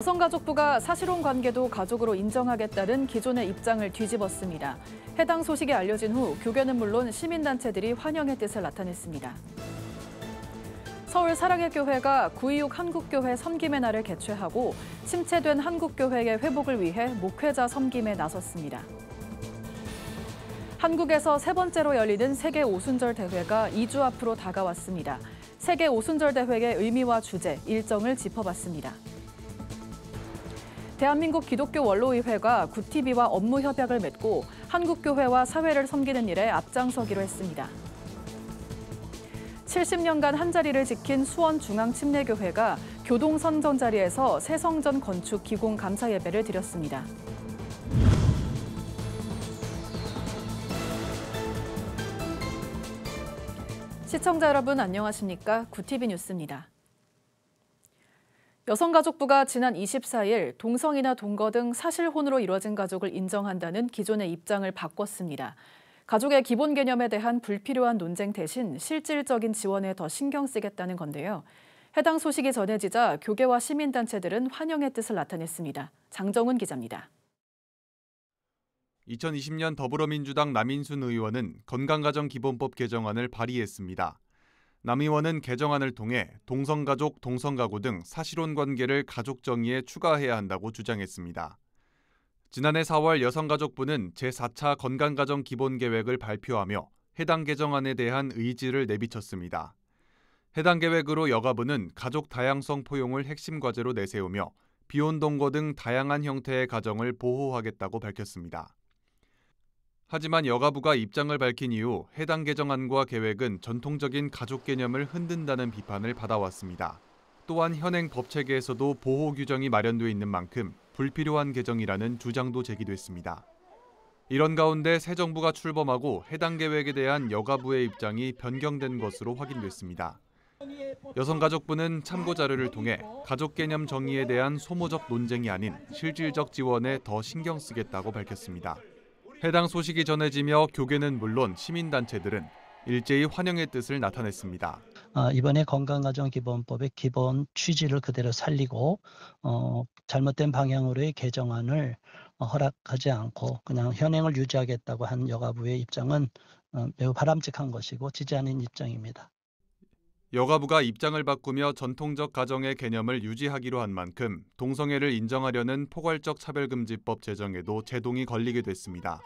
여성가족부가 사실혼 관계도 가족으로 인정하겠다는 기존의 입장을 뒤집었습니다. 해당 소식이 알려진 후 교계는 물론 시민단체들이 환영의 뜻을 나타냈습니다. 서울 사랑의 교회가 9.26 한국교회 섬김의 날을 개최하고 침체된 한국교회의 회복을 위해 목회자 섬김에 나섰습니다. 한국에서 세 번째로 열리는 세계 오순절 대회가 2주 앞으로 다가왔습니다. 세계 오순절 대회의 의미와 주제, 일정을 짚어봤습니다. 대한민국 기독교 원로의회가 구티비와 업무 협약을 맺고 한국교회와 사회를 섬기는 일에 앞장서기로 했습니다. 70년간 한자리를 지킨 수원중앙침례교회가 교동선전 자리에서 새 성전 건축 기공 감사 예배를 드렸습니다. 시청자 여러분 안녕하십니까? 구티비 뉴스입니다. 여성가족부가 지난 24일 동성이나 동거 등 사실혼으로 이루어진 가족을 인정한다는 기존의 입장을 바꿨습니다. 가족의 기본 개념에 대한 불필요한 논쟁 대신 실질적인 지원에 더 신경 쓰겠다는 건데요. 해당 소식이 전해지자 교계와 시민단체들은 환영의 뜻을 나타냈습니다. 장정훈 기자입니다. 2020년 더불어민주당 남인순 의원은 건강가정기본법 개정안을 발의했습니다. 남 의원은 개정안을 통해 동성가족, 동성가구 등 사실혼 관계를 가족 정의에 추가해야 한다고 주장했습니다. 지난해 4월 여성가족부는 제4차 건강가정기본계획을 발표하며 해당 개정안에 대한 의지를 내비쳤습니다. 해당 계획으로 여가부는 가족 다양성 포용을 핵심 과제로 내세우며 비혼동거 등 다양한 형태의 가정을 보호하겠다고 밝혔습니다. 하지만 여가부가 입장을 밝힌 이후 해당 개정안과 계획은 전통적인 가족 개념을 흔든다는 비판을 받아왔습니다. 또한 현행 법 체계에서도 보호 규정이 마련돼 있는 만큼 불필요한 개정이라는 주장도 제기됐습니다. 이런 가운데 새 정부가 출범하고 해당 계획에 대한 여가부의 입장이 변경된 것으로 확인됐습니다. 여성가족부는 참고 자료를 통해 가족 개념 정의에 대한 소모적 논쟁이 아닌 실질적 지원에 더 신경 쓰겠다고 밝혔습니다. 해당 소식이 전해지며 교계는 물론 시민단체들은 일제히 환영의 뜻을 나타냈습니다. 이번에 건강가정기본법의 기본 취지를 그대로 살리고 잘못된 방향으로의 개정안을 허락하지 않고 그냥 현행을 유지하겠다고 한 여가부의 입장은 매우 바람직한 것이고 지지하는 입장입니다. 여가부가 입장을 바꾸며 전통적 가정의 개념을 유지하기로 한 만큼 동성애를 인정하려는 포괄적 차별금지법 제정에도 제동이 걸리게 됐습니다.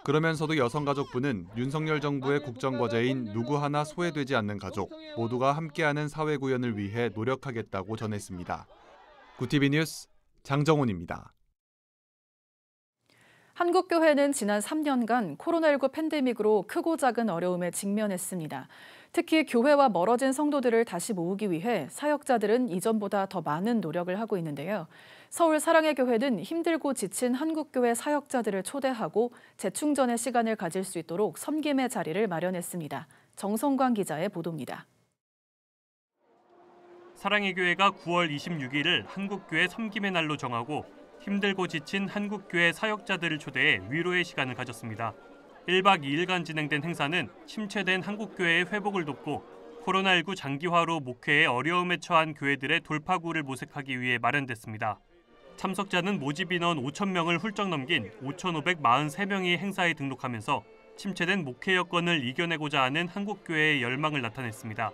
그러면서도 여성가족부는 윤석열 정부의 국정과제인 누구 하나 소외되지 않는 가족, 모두가 함께하는 사회 구현을 위해 노력하겠다고 전했습니다. 구티비 뉴스 장정훈입니다. 한국교회는 지난 3년간 코로나19 팬데믹으로 크고 작은 어려움에 직면했습니다. 특히 교회와 멀어진 성도들을 다시 모으기 위해 사역자들은 이전보다 더 많은 노력을 하고 있는데요. 서울 사랑의 교회는 힘들고 지친 한국교회 사역자들을 초대하고 재충전의 시간을 가질 수 있도록 섬김의 자리를 마련했습니다. 정성광 기자의 보도입니다. 사랑의 교회가 9월 26일을 한국교회 섬김의 날로 정하고 힘들고 지친 한국교회 사역자들을 초대해 위로의 시간을 가졌습니다. 1박 2일간 진행된 행사는 침체된 한국교회의 회복을 돕고 코로나19 장기화로 목회에 어려움에 처한 교회들의 돌파구를 모색하기 위해 마련됐습니다. 참석자는 모집 인원 5,000명을 훌쩍 넘긴 5,543명이 행사에 등록하면서 침체된 목회 여건을 이겨내고자 하는 한국교회의 열망을 나타냈습니다.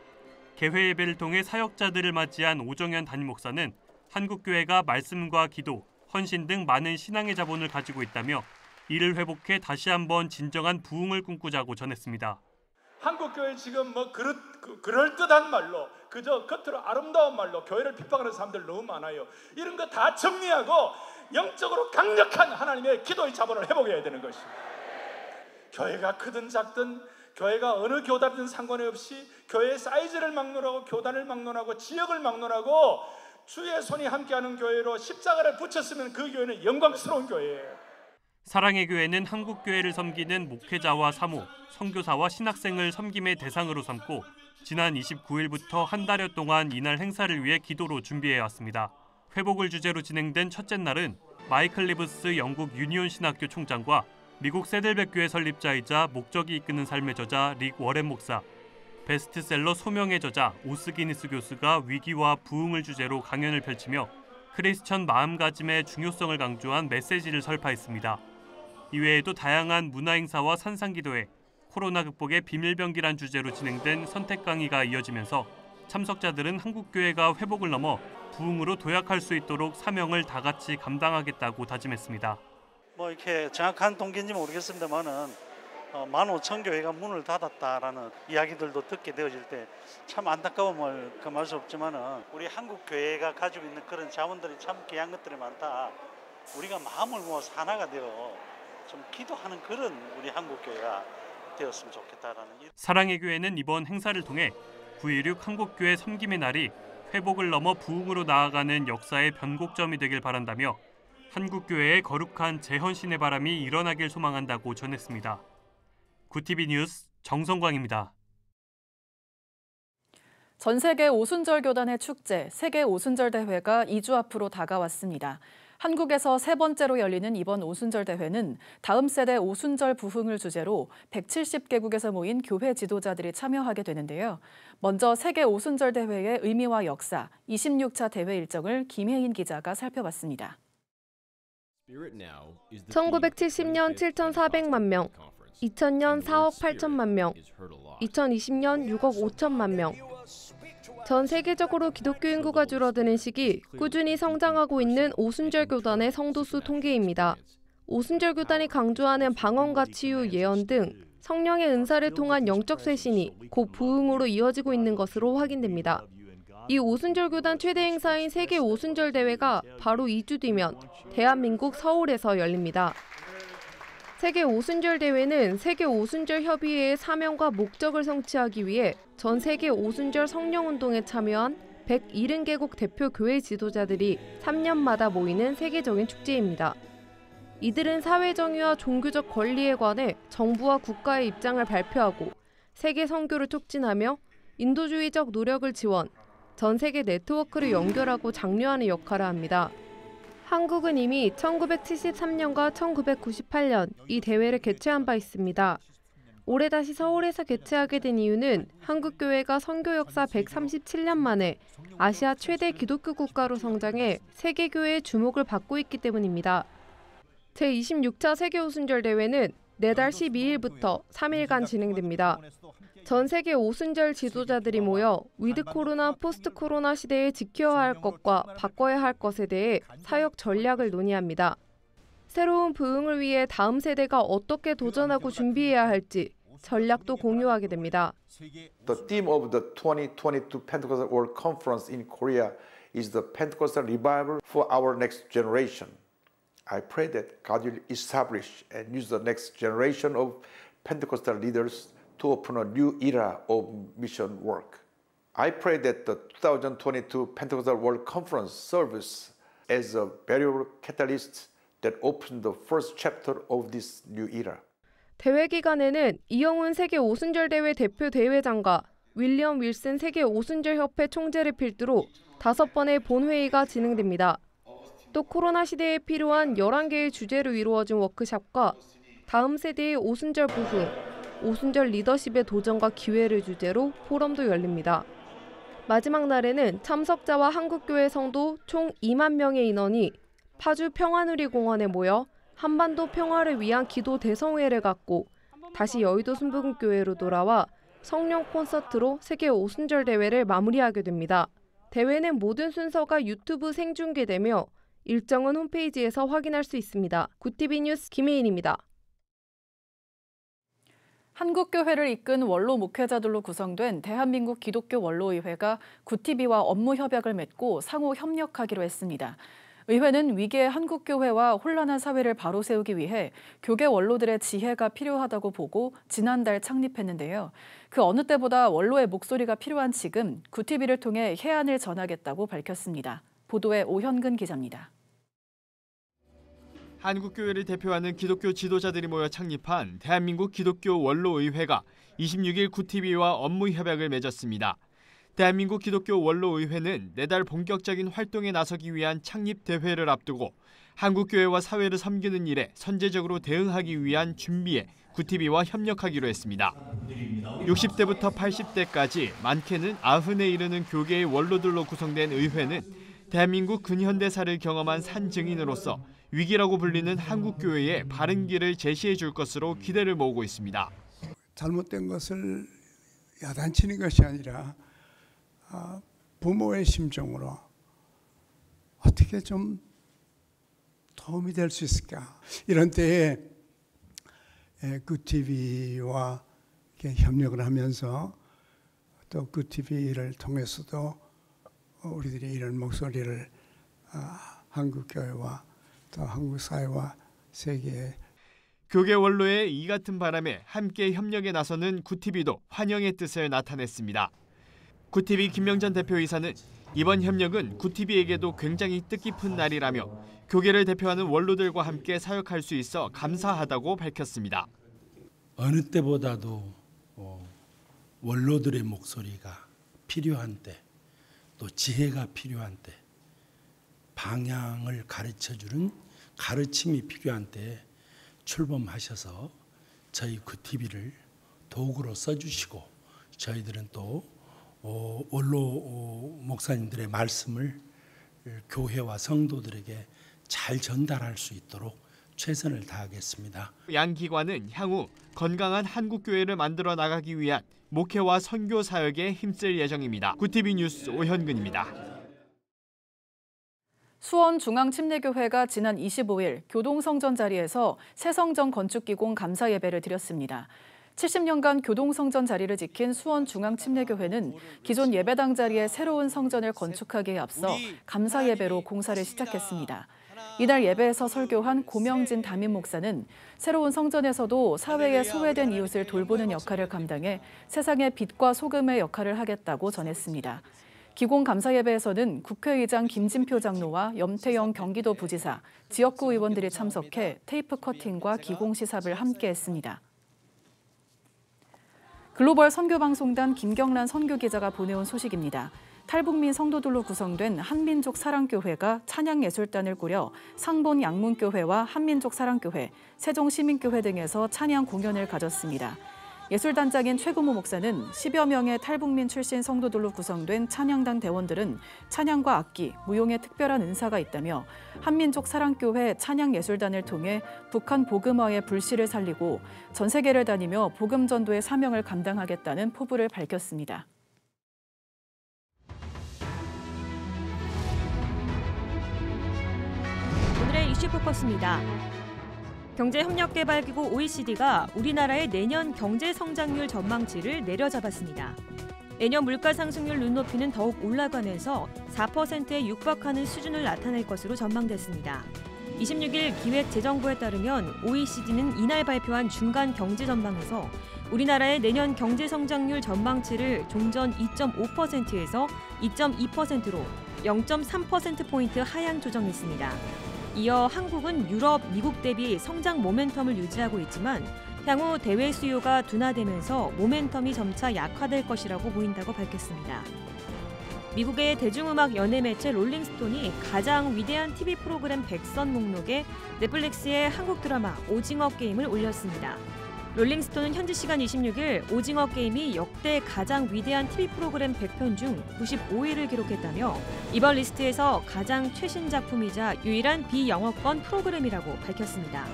개회 예배를 통해 사역자들을 맞이한 오정현 담임 목사는 한국교회가 말씀과 기도, 헌신 등 많은 신앙의 자본을 가지고 있다며 이를 회복해 다시 한번 진정한 부흥을 꿈꾸자고 전했습니다. 한국교회 지금 그럴듯한 말로 그저 겉으로 아름다운 말로 교회를 핍박하는 사람들 너무 많아요. 이런 거 다 정리하고 영적으로 강력한 하나님의 기도의 자본을 회복해야 되는 것입니다. 교회가 크든 작든 교회가 어느 교단이든 상관이 없이 교회의 사이즈를 막론하고 교단을 막론하고 지역을 막론하고 주의 손이 함께하는 교회로 십자가를 붙였으면 그 교회는 영광스러운 교회예요. 사랑의 교회는 한국교회를 섬기는 목회자와 사모, 선교사와 신학생을 섬김의 대상으로 삼고 지난 29일부터 한 달여 동안 이날 행사를 위해 기도로 준비해왔습니다. 회복을 주제로 진행된 첫째 날은 마이클 리브스 영국 유니온 신학교 총장과 미국 세들백교회 설립자이자 목적이 이끄는 삶의 저자 릭 워렌 목사, 베스트셀러 소명의 저자 오스 기니스 교수가 위기와 부흥을 주제로 강연을 펼치며 크리스천 마음가짐의 중요성을 강조한 메시지를 설파했습니다. 이외에도 다양한 문화행사와 산상기도회, 코로나 극복의 비밀병기란 주제로 진행된 선택 강의가 이어지면서 참석자들은 한국교회가 회복을 넘어 부흥으로 도약할 수 있도록 사명을 다 같이 감당하겠다고 다짐했습니다. 이렇게 정확한 동기인지 모르겠습니다만은 15,000교회가 문을 닫았다라는 이야기들도 듣게 되어질 때 참 안타까움을 금할 수 없지만은 우리 한국 교회가 가지고 있는 그런 자원들이 참 귀한 것들이 많다. 우리가 마음을 모아서 하나가 되어 좀 기도하는 그런 우리 한국 교회가 되었으면 좋겠다라는. 사랑의 교회는 이번 행사를 통해 9.16 한국교회 섬김의 날이 회복을 넘어 부흥으로 나아가는 역사의 변곡점이 되길 바란다며 한국교회의 거룩한 재헌신의 바람이 일어나길 소망한다고 전했습니다. 구티비 뉴스 정성광입니다. 전 세계 오순절 교단의 축제, 세계 오순절 대회가 2주 앞으로 다가왔습니다. 한국에서 세 번째로 열리는 이번 오순절 대회는 다음 세대 오순절 부흥을 주제로 170개국에서 모인 교회 지도자들이 참여하게 되는데요. 먼저 세계 오순절 대회의 의미와 역사, 26차 대회 일정을 김혜인 기자가 살펴봤습니다. 1970년 7,400만 명, 2000년 4억 8천만 명, 2020년 6억 5천만 명. 전 세계적으로 기독교 인구가 줄어드는 시기 꾸준히 성장하고 있는 오순절 교단의 성도수 통계입니다. 오순절 교단이 강조하는 방언과 치유, 예언 등 성령의 은사를 통한 영적 쇄신이 곧 부흥으로 이어지고 있는 것으로 확인됩니다. 이 오순절 교단 최대 행사인 세계 오순절 대회가 바로 2주 뒤면 대한민국 서울에서 열립니다. 세계 오순절 대회는 세계 오순절 협의회의 사명과 목적을 성취하기 위해 전 세계 오순절 성령운동에 참여한 170개국 대표 교회 지도자들이 3년마다 모이는 세계적인 축제입니다. 이들은 사회 정의와 종교적 권리에 관해 정부와 국가의 입장을 발표하고 세계 선교를 촉진하며 인도주의적 노력을 지원, 전 세계 네트워크를 연결하고 장려하는 역할을 합니다. 한국은 이미 1973년과 1998년 이 대회를 개최한 바 있습니다. 올해 다시 서울에서 개최하게 된 이유는 한국교회가 선교 역사 137년 만에 아시아 최대 기독교 국가로 성장해 세계교회의 주목을 받고 있기 때문입니다. 제26차 세계오순절 대회는 내달 12일부터 3일간 진행됩니다. 전 세계 오순절 지도자들이 모여 위드 코로나, 포스트 코로나 시대에 지켜야 할 것과 바꿔야 할 것에 대해 사역 전략을 논의합니다. 새로운 부흥을 위해 다음 세대가 어떻게 도전하고 준비해야 할지 전략도 공유하게 됩니다. The theme of the 2022 Pentecostal World Conference in Korea is the Pentecostal revival for our next generation. I pray that God will establish and use the next generation of Pentecostal leaders to open a new era of mission work. I pray that the 2022 Pentecostal World Conference serves as a valuable catalyst that opens the first chapter of this new era. 대회 기간에는 이영훈 세계 오순절 대회 대표 대회장과 윌리엄 윌슨 세계 오순절 협회 총재를 필두로 5번의 본회의가 진행됩니다. 또 코로나 시대에 필요한 11개의 주제로 이루어진 워크숍과 다음 세대의 오순절 부흥, 오순절 리더십의 도전과 기회를 주제로 포럼도 열립니다. 마지막 날에는 참석자와 한국교회 성도 총 2만 명의 인원이 파주 평화누리공원에 모여 한반도 평화를 위한 기도 대성회를 갖고 다시 여의도 순복음교회로 돌아와 성령 콘서트로 세계 오순절 대회를 마무리하게 됩니다. 대회는 모든 순서가 유튜브 생중계되며 일정은 홈페이지에서 확인할 수 있습니다. 구티비 뉴스 김혜인입니다. 한국교회를 이끈 원로 목회자들로 구성된 대한민국 기독교 원로의회가 구티비와 업무 협약을 맺고 상호 협력하기로 했습니다. 의회는 위기의 한국교회와 혼란한 사회를 바로 세우기 위해 교계 원로들의 지혜가 필요하다고 보고 지난달 창립했는데요. 그 어느 때보다 원로의 목소리가 필요한 지금 구티비를 통해 해안을 전하겠다고 밝혔습니다. 보도에 오현근 기자입니다. 한국교회를 대표하는 기독교 지도자들이 모여 창립한 대한민국 기독교 원로의회가 26일 구티비와 업무 협약을 맺었습니다. 대한민국 기독교 원로의회는 내달 본격적인 활동에 나서기 위한 창립 대회를 앞두고 한국교회와 사회를 섬기는 일에 선제적으로 대응하기 위한 준비에 구티비와 협력하기로 했습니다. 60대부터 80대까지 많게는 90에 이르는 교계의 원로들로 구성된 의회는 대한민국 근현대사를 경험한 산 증인으로서 위기라고 불리는 한국교회의 바른 길을 제시해 줄 것으로 기대를 모으고 있습니다. 잘못된 것을 야단치는 것이 아니라 부모의 심정으로 어떻게 좀 도움이 될 수 있을까? 이런 때에 굿TV와 협력을 하면서 또 굿TV를 통해서도 우리들이 이런 목소리를 한국교회와 또 한국 사회와 세계에 교계 원로의 이 같은 바람에 함께 협력에 나서는 굿TV도 환영의 뜻을 나타냈습니다. 굿TV 김명전 대표이사는 이번 협력은 굿TV에게도 굉장히 뜻깊은 날이라며 교계를 대표하는 원로들과 함께 사역할 수 있어 감사하다고 밝혔습니다. 어느 때보다도 원로들의 목소리가 필요한 때, 또 지혜가 필요한 때, 방향을 가르쳐주는 가르침이 필요한 때 출범하셔서 저희 굿TV를 도구로 써주시고 저희들은 또 원로 목사님들의 말씀을 교회와 성도들에게 잘 전달할 수 있도록 최선을 다하겠습니다. 양 기관은 향후 건강한 한국교회를 만들어 나가기 위한 목회와 선교 사역에 힘쓸 예정입니다. 굿TV 뉴스 오현근입니다. 수원중앙침례교회가 지난 25일 교동성전 자리에서 새성전 건축기공 감사 예배를 드렸습니다. 70년간 교동성전 자리를 지킨 수원중앙침례교회는 기존 예배당 자리에 새로운 성전을 건축하기에 앞서 감사 예배로 공사를 시작했습니다. 이날 예배에서 설교한 고명진 담임 목사는 새로운 성전에서도 사회에 소외된 이웃을 돌보는 역할을 감당해 세상의 빛과 소금의 역할을 하겠다고 전했습니다. 기공 감사 예배에서는 국회의장 김진표 장로와 염태영 경기도 부지사, 지역구 의원들이 참석해 테이프 커팅과 기공 시삽을 함께 했습니다. 글로벌 선교방송단 김경란 선교기자가 보내온 소식입니다. 탈북민 성도들로 구성된 한민족 사랑교회가 찬양예술단을 꾸려 상본 양문교회와 한민족 사랑교회, 세종시민교회 등에서 찬양 공연을 가졌습니다. 예술단장인 최구모 목사는 10여 명의 탈북민 출신 성도들로 구성된 찬양단 대원들은 찬양과 악기, 무용에 특별한 은사가 있다며 한민족 사랑교회 찬양예술단을 통해 북한 복음화의 불씨를 살리고 전 세계를 다니며 복음 전도의 사명을 감당하겠다는 포부를 밝혔습니다. 오늘의 이슈 포커스입니다. 경제협력개발기구 OECD가 우리나라의 내년 경제 성장률 전망치를 내려잡았습니다. 내년 물가 상승률 눈높이는 더욱 올라가면서 4%에 육박하는 수준을 나타낼 것으로 전망됐습니다. 26일 기획재정부에 따르면 OECD는 이날 발표한 중간 경제 전망에서 우리나라의 내년 경제 성장률 전망치를 종전 2.5%에서 2.2%로 0.3%포인트 하향 조정했습니다. 이어 한국은 유럽, 미국 대비 성장 모멘텀을 유지하고 있지만 향후 대외 수요가 둔화되면서 모멘텀이 점차 약화될 것이라고 보인다고 밝혔습니다. 미국의 대중음악 연예 매체 롤링스톤이 가장 위대한 TV 프로그램 100선 목록에 넷플릭스의 한국 드라마 오징어 게임을 올렸습니다. 롤링스톤은 현지 시간 26일 오징어 게임이 역대 가장 위대한 TV 프로그램 100편 중 95위를 기록했다며 이번 리스트에서 가장 최신 작품이자 유일한 비영어권 프로그램이라고 밝혔습니다.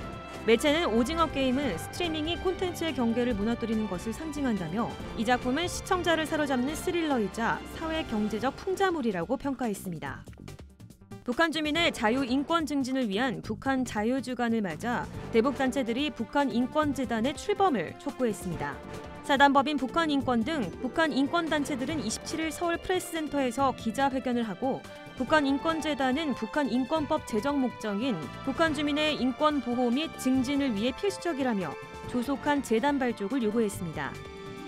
매체는 오징어 게임은 스트리밍이 콘텐츠의 경계를 무너뜨리는 것을 상징한다며 이 작품은 시청자를 사로잡는 스릴러이자 사회 경제적 풍자물이라고 평가했습니다. 북한 주민의 자유 인권 증진을 위한 북한 자유주간을 맞아 대북단체들이 북한인권재단의 출범을 촉구했습니다. 사단법인 북한인권 등 북한인권단체들은 27일 서울 프레스센터에서 기자회견을 하고 북한인권재단은 북한인권법 제정 목적인 북한 주민의 인권 보호 및 증진을 위해 필수적이라며 조속한 재단 발족을 요구했습니다.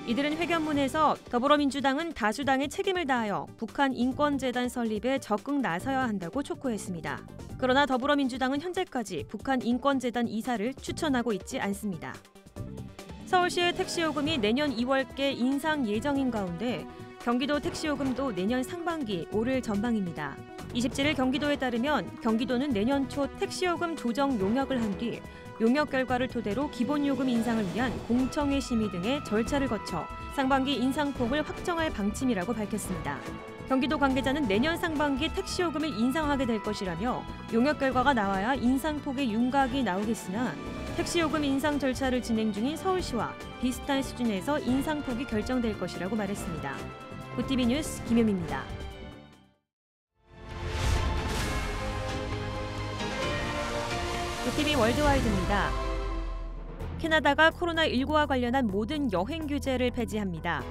이들은 회견문에서 더불어민주당은 다수당의 책임을 다하여 북한인권재단 설립에 적극 나서야 한다고 촉구했습니다. 그러나 더불어민주당은 현재까지 북한인권재단 이사를 추천하고 있지 않습니다. 서울시의 택시요금이 내년 2월께 인상 예정인 가운데 경기도 택시요금도 내년 상반기 오를 전망입니다. 27일 경기도에 따르면 경기도는 내년 초 택시요금 조정 용역을 한 뒤 용역 결과를 토대로 기본요금 인상을 위한 공청회 심의 등의 절차를 거쳐 상반기 인상폭을 확정할 방침이라고 밝혔습니다. 경기도 관계자는 내년 상반기 택시요금을 인상하게 될 것이라며 용역 결과가 나와야 인상폭의 윤곽이 나오겠으나 택시요금 인상 절차를 진행 중인 서울시와 비슷한 수준에서 인상폭이 결정될 것이라고 말했습니다. 구티비 뉴스 김효미입니다. 구티비 월드와이드입니다. 캐나다가 코로나19와 관련한 모든 여행 규제를 폐지합니다.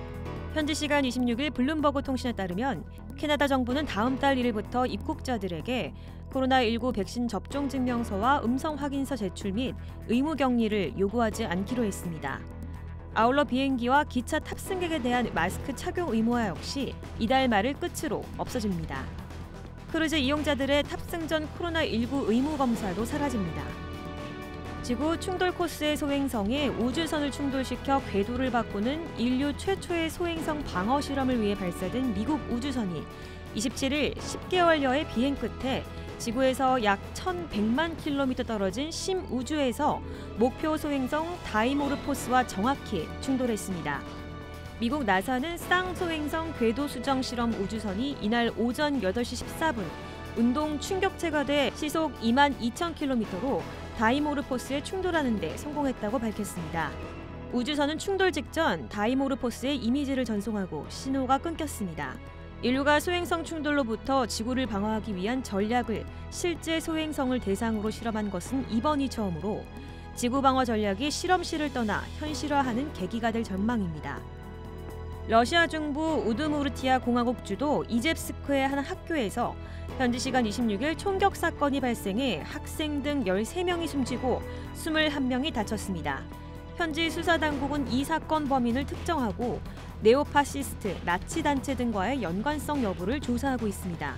현지 시간 26일 블룸버그 통신에 따르면 캐나다 정부는 다음 달 1일부터 입국자들에게 코로나19 백신 접종 증명서와 음성 확인서 제출 및 의무 격리를 요구하지 않기로 했습니다. 아울러 비행기와 기차 탑승객에 대한 마스크 착용 의무화 역시 이달 말을 끝으로 없어집니다. 크루즈 이용자들의 탑승 전 코로나19 의무 검사도 사라집니다. 지구 충돌 코스의 소행성에 우주선을 충돌시켜 궤도를 바꾸는 인류 최초의 소행성 방어 실험을 위해 발사된 미국 우주선이 27일 10개월여의 비행 끝에 지구에서 약 1,100만 킬로미터 떨어진 심우주에서 목표 소행성 다이모르포스와 정확히 충돌했습니다. 미국 나사는 쌍소행성 궤도 수정 실험 우주선이 이날 오전 8시 14분 운동 충격체가 돼 시속 22,000km로 다이모르포스에 충돌하는 데 성공했다고 밝혔습니다. 우주선은 충돌 직전 다이모르포스의 이미지를 전송하고 신호가 끊겼습니다. 인류가 소행성 충돌로부터 지구를 방어하기 위한 전략을 실제 소행성을 대상으로 실험한 것은 이번이 처음으로 지구 방어 전략이 실험실을 떠나 현실화하는 계기가 될 전망입니다. 러시아 중부 우드무르티아 공화국 주도 이젭스크의 한 학교에서 현지 시간 26일 총격 사건이 발생해 학생 등 13명이 숨지고 21명이 다쳤습니다. 현지 수사당국은 이 사건 범인을 특정하고 네오파시스트, 나치 단체 등과의 연관성 여부를 조사하고 있습니다.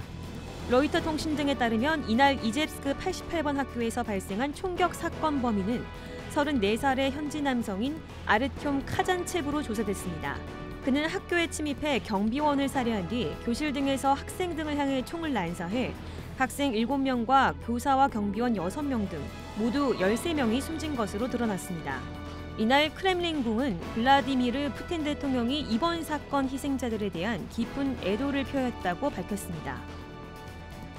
로이터 통신 등에 따르면 이날 이젭스크 88번 학교에서 발생한 총격 사건 범인은 34살의 현지 남성인 아르티옴 카잔체브로 조사됐습니다. 그는 학교에 침입해 경비원을 살해한 뒤 교실 등에서 학생 등을 향해 총을 난사해 학생 7명과 교사와 경비원 6명 등 모두 13명이 숨진 것으로 드러났습니다. 이날 크렘린궁은 블라디미르 푸틴 대통령이 이번 사건 희생자들에 대한 깊은 애도를 표했다고 밝혔습니다.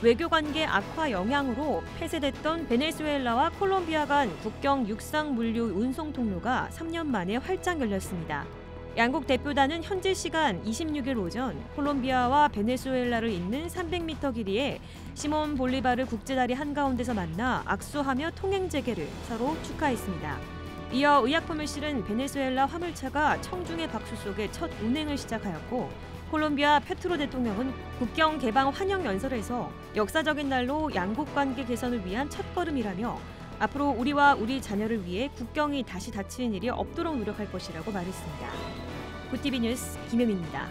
외교관계 악화 영향으로 폐쇄됐던 베네수엘라와 콜롬비아 간 국경 육상 물류 운송 통로가 3년 만에 활짝 열렸습니다. 양국 대표단은 현지 시간 26일 오전 콜롬비아와 베네수엘라를 잇는 300m 길이의 시몬 볼리바르 국제다리 한가운데서 만나 악수하며 통행 재개를 서로 축하했습니다. 이어 의약품을 실은 베네수엘라 화물차가 청중의 박수 속에 첫 운행을 시작하였고 콜롬비아 페트로 대통령은 국경 개방 환영 연설에서 역사적인 날로 양국 관계 개선을 위한 첫걸음이라며 앞으로 우리와 우리 자녀를 위해 국경이 다시 닫히는 일이 없도록 노력할 것이라고 말했습니다. 구티비 뉴스 김효미입니다.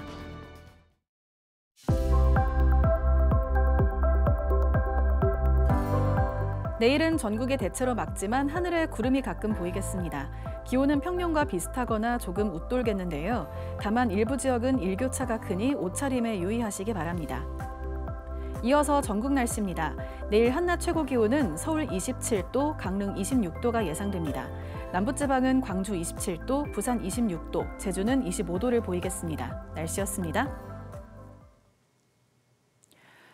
내일은 전국이 대체로 맑지만 하늘에 구름이 가끔 보이겠습니다. 기온은 평년과 비슷하거나 조금 웃돌겠는데요. 다만 일부 지역은 일교차가 크니 옷차림에 유의하시기 바랍니다. 이어서 전국 날씨입니다. 내일 한낮 최고 기온은 서울 27도, 강릉 26도가 예상됩니다. 남부지방은 광주 27도, 부산 26도, 제주는 25도를 보이겠습니다. 날씨였습니다.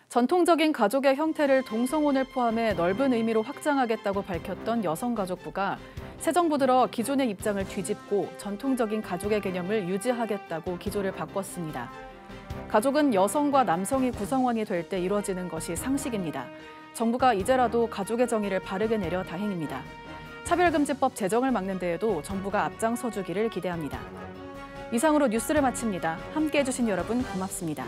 전통적인 가족의 형태를 동성혼을 포함해 넓은 의미로 확장하겠다고 밝혔던 여성가족부가 새 정부 들어 기존의 입장을 뒤집고 전통적인 가족의 개념을 유지하겠다고 기조를 바꿨습니다. 가족은 여성과 남성이 구성원이 될 때 이루어지는 것이 상식입니다. 정부가 이제라도 가족의 정의를 바르게 내려 다행입니다. 차별금지법 제정을 막는 데에도 정부가 앞장서 주기를 기대합니다. 이상으로 뉴스를 마칩니다. 함께해 주신 여러분 고맙습니다.